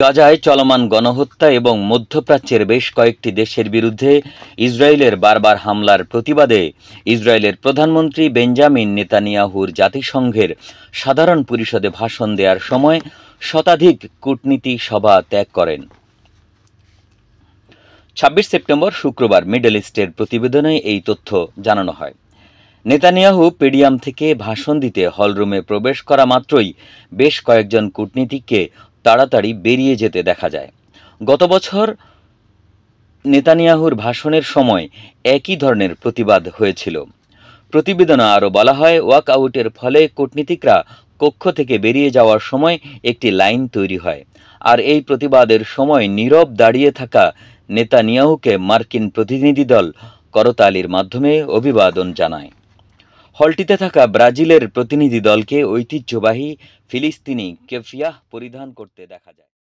গাজায় চলমান গণহত্যা এবং মধ্যপ্রাচ্যের বেশ কয়েকটি দেশের বিরুদ্ধে ইসরায়েলের বারবার হামলার প্রতিবাদে ইসরায়েলের প্রধানমন্ত্রী বেঞ্জামিন নেতানিয়াহুর জাতিসংঘের সাধারণ পরিষদে ভাষণ দেওয়ার সময় শতাধিক কূটনীতি সভা ত্যাগ করেন। ২৬ সেপ্টেম্বর শুক্রবার মিডল ইস্টের প্রতিবেদনে এই তথ্য জানানো হয়। নেতানিয়াহু পেডিয়াম থেকে ভাষণ দিতে হলরুমে প্রবেশ করা মাত্রই বেশ কয়েকজন কূটনীতিককে তাড়াতাড়ি বেরিয়ে যেতে দেখা যায়। গত বছর নেতানিয়াহুর ভাষণের সময় একই ধরনের প্রতিবাদ হয়েছিল। প্রতিবেদনে আরও বলা হয়, ওয়াক আউটের ফলে কূটনীতিকরা কক্ষ থেকে বেরিয়ে যাওয়ার সময় একটি লাইন তৈরি হয়, আর এই প্রতিবাদের সময় নীরব দাঁড়িয়ে থাকা নেতানিয়াহুকে মার্কিন প্রতিনিধি দল করতালির মাধ্যমে অভিবাদন জানায়। হলটিতে থাকা ব্রাজিলের প্রতিনিধি দলকে ঐতিহ্যবাহী ফিলিস্তিনি কেফিয়াহ পরিধান করতে দেখা যায়।